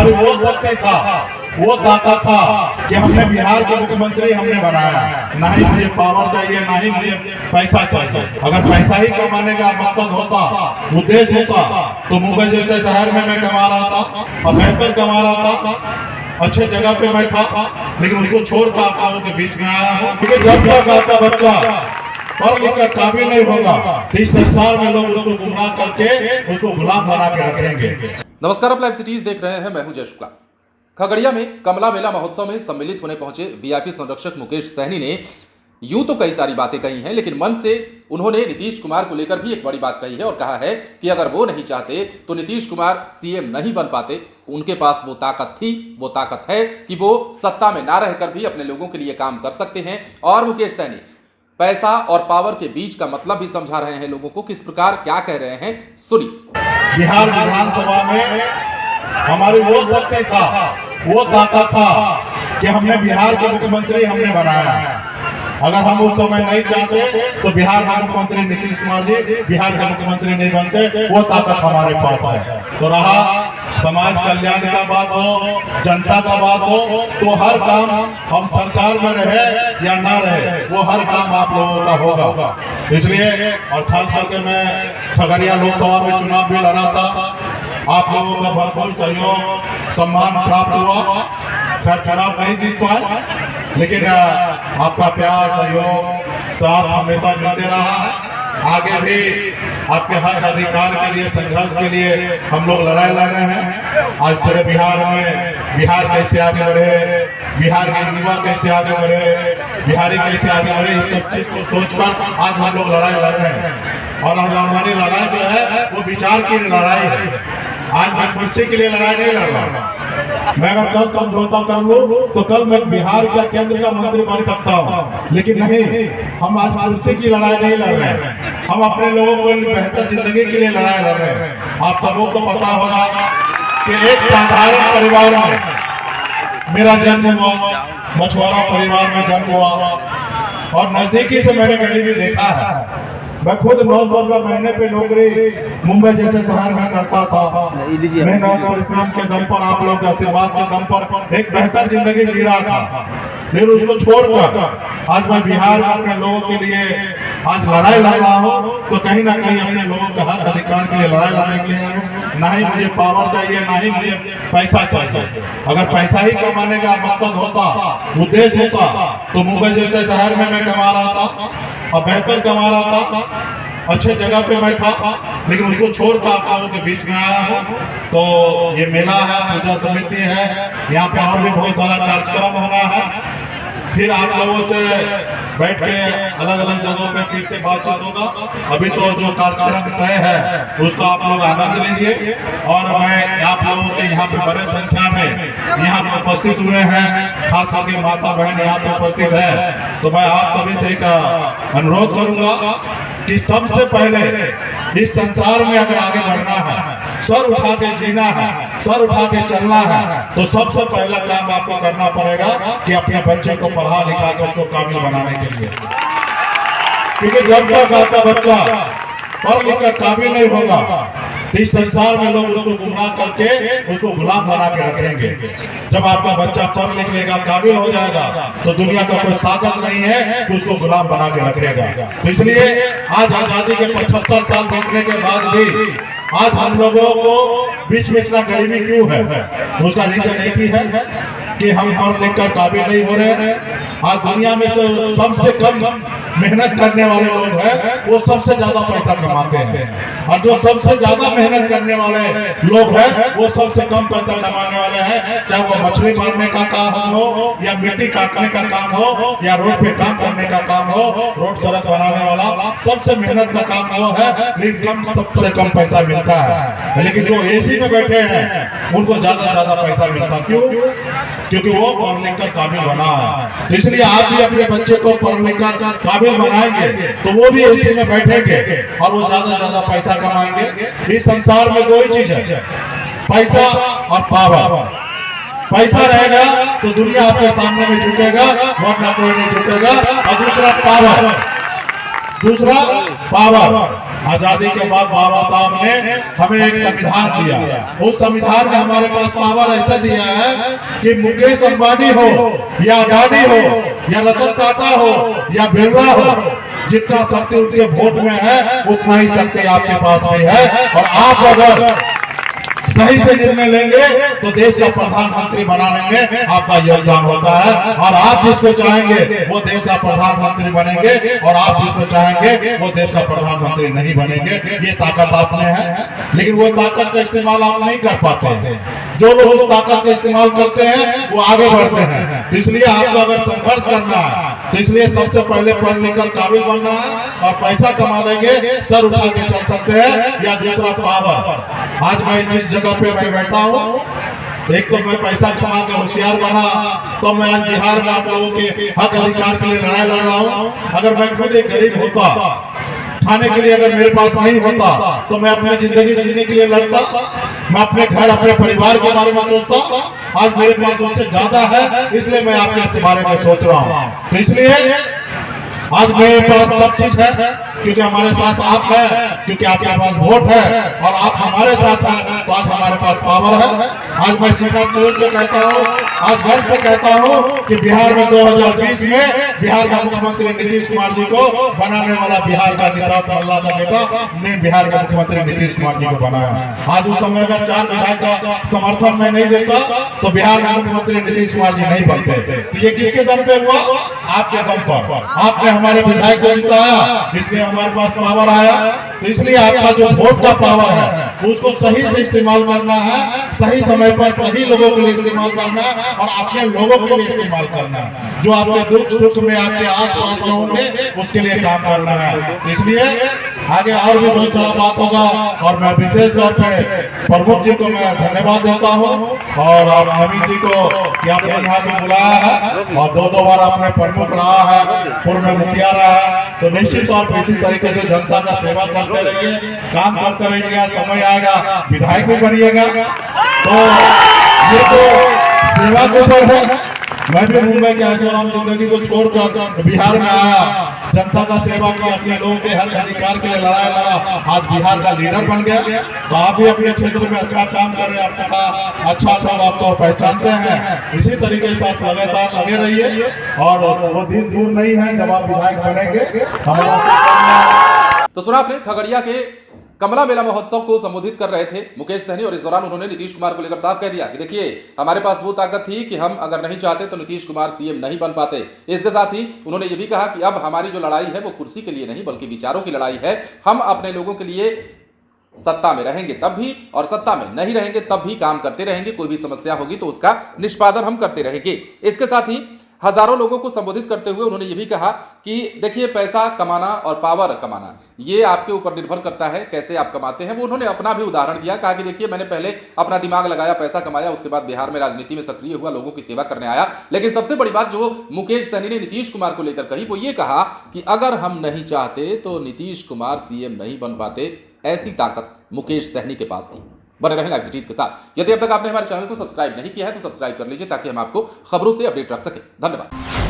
हमारी वो शक्ति था, वो ताकत था कि हमने बिहार के मुख्यमंत्री हमने बनाया। ना ही मुझे पावर चाहिए, ना ही मुझे पैसा चाहिए। अगर पैसा ही कमाने का मकसद होता, उद्देश्य होता, तो मुंबई जैसे शहर में मैं कमा रहा था और बेहतर कमा रहा था, अच्छे जगह पे मैं था, लेकिन उसको छोड़कर आप लोगों के बीच में आया हूँ। क्योंकि जब तक आपका बच्चा पढ़ लिख कर काबिल नहीं होगा तो इस संसार में लोग उसको गुमराह करके उसको गुलाम बना के रखेंगे। नमस्कार, आप लाइव सिटीज देख रहे हैं। मैं हूं जय शुक्ला। खगड़िया में कमला मेला महोत्सव में सम्मिलित होने पहुंचे वीआईपी संरक्षक मुकेश सहनी ने यूं तो कई सारी बातें कही हैं, लेकिन मन से उन्होंने नीतीश कुमार को लेकर भी एक बड़ी बात कही है और कहा है कि अगर वो नहीं चाहते तो नीतीश कुमार सीएम नहीं बन पाते। उनके पास वो ताकत थी, वो ताकत है कि वो सत्ता में ना रहकर भी अपने लोगों के लिए काम कर सकते हैं। और मुकेश सहनी पैसा और पावर के बीच का मतलब भी समझा रहे हैं लोगों को। किस प्रकार क्या कह रहे हैं, सुनिए। बिहार विधानसभा में हमारी वो शक्ति था, वो ताकत था कि हमने बिहार के मुख्यमंत्री हमने बनाया। अगर हम उस समय नहीं चाहते तो बिहार के मुख्यमंत्री नीतीश कुमार जी बिहार के मुख्यमंत्री नहीं बनते। वो ताकत हमारे पास है। तो रहा समाज कल्याण का बात हो, जनता का बात हो, तो हर काम हम सरकार में रहे या ना रहे, वो हर काम आप लोगों का होगा। इसलिए और खास करके मैं खगड़िया लोकसभा में चुनाव भी लड़ा था। आप लोगों का भरपूर सहयोग सम्मान प्राप्त हुआ। खैर चुनाव नहीं जीत पाए, लेकिन आपका प्यार, सहयोग, साथ हमेशा मिलते रहा है। आगे भी आपके हक अधिकार के लिए, संघर्ष के लिए हम लोग लड़ाई लड़ रहे हैं। आज पूरे बिहार में बिहार कैसे आगे बढ़े, बिहार के युवा कैसे आगे बढ़े, बिहारी कैसे आगे बढ़े, इस सब चीज को सोचकर आज हम लोग लड़ाई लड़ रहे हैं। और हमारी लड़ाई जो है वो विचार की लड़ाई है। आज मैं कुर्सी के लिए लड़ाई नहीं लड़ रहा। मैं अगर कल समझौता कर लूं तो कल मैं बिहार का केंद्र का मंत्री बन सकता हूं, लेकिन नहीं, हम आज कुर्सी की लड़ाई नहीं लड़ रहे हैं। हम अपने लोगों को बेहतर जिंदगी के लिए लड़ाई लड़ रहे हैं। आप सबों को पता होगा कि एक साधारण परिवार में मेरा जन्म हुआ, मछुआरा परिवार में जन्म हुआ और नजदीकी से मैंने गरीबी देखा है। मैं खुद 900 रुपये महीने पे नौकरी मुंबई जैसे शहर में करता था। मेहनत परिश्रम के दम पर, आप लोग के आशीर्वाद के दम पर एक बेहतर जिंदगी जी रहा था। फिर उसको छोड़कर आज मैं बिहार में अपने लोगों के लिए आज लड़ाई लड़ रहा हूँ, तो कहीं ना कहीं अपने लोगों के हक अधिकार के लिए लड़ाई लड़ने के लिए। ना ही मुझे पावर चाहिए, ना ही मुझे पैसा चाहिए। अगर पैसा ही कमाने का मकसद होता, उद्देश्य होता, तो मुंबई जैसे शहर में मैं कमा रहा था और बेहतर कमा रहा था, अच्छे जगह पे मैं था, लेकिन उसको छोड़कर आप लोगों के बीच में आया हूँ। तो ये मेला है, पूजा समिति है, यहाँ पे और भी बहुत सारा कार्यक्रम होना है। फिर आप लोगों से बैठ के अलग अलग जगहों पे फिर से बातचीत होगा। अभी तो जो कार्यक्रम तय है उसका आप लोग आनंद लीजिए। और मैं आप लोगों के यहाँ पे बड़े संख्या में यहाँ पे उपस्थित हुए हैं, खास करके माता बहन यहाँ पे उपस्थित है। तो मैं आप सभी से एक अनुरोध करूंगा कि सबसे पहले इस संसार में अगर आगे बढ़ना है, सर उठा के जीना है, सर उठा के चलना है, तो सबसे पहला काम आपको करना पड़ेगा कि अपने बच्चे को पढ़ा लिखा के उसको काबिल बनाने के लिए। क्योंकि जब तक आपका बच्चा पढ़ लिख कर काबिल नहीं होगा तो इस संसार में लोग उसको गुमराह करके उसको गुलाम बना के रखेंगे। जब आपका बच्चा पढ़ लिख लेगा, काबिल हो जाएगा, तो दुनिया का कोई ताकत नहीं है कि उसको गुलाम बना के रखेगा। तो इसलिए आज आजादी के 75 साल बीतने के बाद भी आज हम लोगों को बीच में इतना गरीबी क्यों है? उसका रीजन एक ही है कि हम पढ़ लिख कर काबिल नहीं हो रहे हैं। आज दुनिया में सबसे कम मेहनत करने वाले लोग हैं, वो सबसे ज्यादा पैसा कमाते हैं। और जो सबसे ज्यादा मेहनत करने वाले लोग हैं, वो सबसे कम पैसा कमाने वाले हैं। चाहे वो मछली मारने का काम हो, या मिट्टी काटने का काम हो, या रोड पे काम करने का काम हो, रोड सड़क बनाने वाला सबसे मेहनत का काम वो है, लेकिन सबसे कम पैसा मिलता है। लेकिन जो एसी में बैठे हैं उनको ज्यादा पैसा मिलता। क्यों? क्योंकि वो पढ़ लिख कर काबिल बना है। तो इसलिए आप भी अपने बच्चे को पढ़ लिख कर काबिल बनाएंगे तो वो भी एसी में बैठेंगे और वो ज्यादा पैसा कमाएंगे। इस संसार में दो ही चीज है, पैसा और पावर। पैसा रहेगा तो दुनिया आपके सामने में झुकेगा, वरना कोई नहीं झुकेगा। और दूसरा पावर, दूसरा पावर। आजादी के बाद बाबा साहब ने हमें एक संविधान दिया। उस संविधान में हमारे पास पावर ऐसा दिया है कि मुकेश अंबानी हो या अडानी हो या रतन टाटा हो या बिरला हो, जितना शक्ति उनके वोट में है उतना ही शक्ति आपके पास भी है। और आप अगर सही से निर्णय लेंगे तो देश का प्रधानमंत्री बनाने में आपका योगदान होता है। और आप जिसको चाहेंगे वो देश का प्रधानमंत्री बनेंगे और आप जिसको चाहेंगे वो देश का प्रधानमंत्री नहीं बनेंगे। ये ताकत आप में है, लेकिन वो ताकत का इस्तेमाल आप नहीं कर पाते। जो लोग उस ताकत का इस्तेमाल करते हैं वो आगे बढ़ते हैं। तो इसलिए आपको अगर संघर्ष करना है तो इसलिए सबसे पहले पढ़ लिख कर काबिल बनना है और पैसा कमा लेंगे, सर उठा के चल सकते हैं। या दूसरा पावर। आज मैं जिस जगह पे मैं बैठा हूँ, एक तो मैं पैसा कमा के होशियार बना, तो मैं आज बिहार में आप लोगों के हक अधिकार के लिए लड़ाई लड़ रहा हूँ। अगर मैं खुद एक गरीब होता, खाने के लिए अगर मेरे पास नहीं होता तो मैं अपनी जिंदगी जीने के लिए लड़ता, मैं अपने घर अपने परिवार के बारे में सोचता। आज मेरे पास उससे ज्यादा है, इसलिए मैं आपके इस बारे में सोच रहा हूँ। तो इसलिए आज मेरे पास सब चीज है क्योंकि हमारे साथ आप हैं, क्योंकि आपके पास वोट है और आप हमारे साथ हैं, तो आज हमारे पास पावर है। आज मैं सीधा जोर से कहता हूँ, आज गर्व से कहता हूँ कि बिहार में 2020 में बिहार का मुख्यमंत्री नीतीश कुमार जी को बनाने वाला बिहार का निषाद अल्लाह का बेटा ने बिहार के मुख्यमंत्री नीतीश कुमार जी को बनाया। आज उस समय अगर 4 विधायक का समर्थन में नहीं देता तो बिहार के मुख्यमंत्री नीतीश कुमार जी नहीं बनते। तो ये किसके दम पे हुआ? आपके दम पर। आपने हमारे विधायक को जिताया, इसलिए हमारे पास पावर आया। तो इसलिए आपका जो वोट का पावर है उसको सही से इस्तेमाल करना है, सही समय पर सही लोगों के लिए इस्तेमाल करना है और अपने लोगों के लिए इस्तेमाल करना है। जो आपके दुख सुख में आपके आस पास होंगे उसके लिए काम करना है। इसलिए आगे और भी बहुत सारा बात होगा और मैं विशेष तौर पे प्रमुख जी को मैं धन्यवाद देता हूँ और नवीन जी को कि आपने यहाँ पे बुलाया है और 2 बार आपने प्रमुख रहा है, पूर्व में मुखिया रहा है। तो निश्चित तौर पर इसी तरीके से जनता का सेवा करते रहिए, काम करते रहिएगा। समय आएगा विधायक भी बनिएगा। तो ये तो सेवा के ऊपर है। मैं भी मुंबई के आजम जिंदगी को छोड़कर बिहार में आया, जनता का सेवा किया, अपने लोगों के हक अधिकार के लिए लड़ाई लड़ा, आज बिहार का लीडर बन गया। तो आप भी अपने क्षेत्र में अच्छा काम कर रहे हैं, आपका अच्छा लोग आपको पहचानते हैं। इसी तरीके से आप लगातार लगे रहिए और वो दिन दूर नहीं है जब आप विधायक बनेंगे। तो सुना आपने खगड़िया के कमला मेला महोत्सव को संबोधित कर रहे थे मुकेश सहनी और इस दौरान उन्होंने नीतीश कुमार को लेकर साफ कह दिया कि देखिए हमारे पास वो ताकत थी कि हम अगर नहीं चाहते तो नीतीश कुमार सीएम नहीं बन पाते। इसके साथ ही उन्होंने ये भी कहा कि अब हमारी जो लड़ाई है वो कुर्सी के लिए नहीं बल्कि विचारों की लड़ाई है। हम अपने लोगों के लिए सत्ता में रहेंगे तब भी और सत्ता में नहीं रहेंगे तब भी काम करते रहेंगे। कोई भी समस्या होगी तो उसका निष्पादन हम करते रहेंगे। इसके साथ ही हजारों लोगों को संबोधित करते हुए उन्होंने ये भी कहा कि देखिए पैसा कमाना और पावर कमाना ये आपके ऊपर निर्भर करता है कैसे आप कमाते हैं। वो उन्होंने अपना भी उदाहरण दिया, कहा कि देखिए मैंने पहले अपना दिमाग लगाया, पैसा कमाया, उसके बाद बिहार में राजनीति में सक्रिय हुआ, लोगों की सेवा करने आया। लेकिन सबसे बड़ी बात जो मुकेश सहनी ने नीतीश कुमार को लेकर कही वो ये कहा कि अगर हम नहीं चाहते तो नीतीश कुमार सीएम नहीं बन पाते। ऐसी ताकत मुकेश सहनी के पास थी। बने रहें लाइव सिटीज के साथ। यदि अब तक आपने हमारे चैनल को सब्सक्राइब नहीं किया है तो सब्सक्राइब कर लीजिए ताकि हम आपको खबरों से अपडेट रख सकें। धन्यवाद।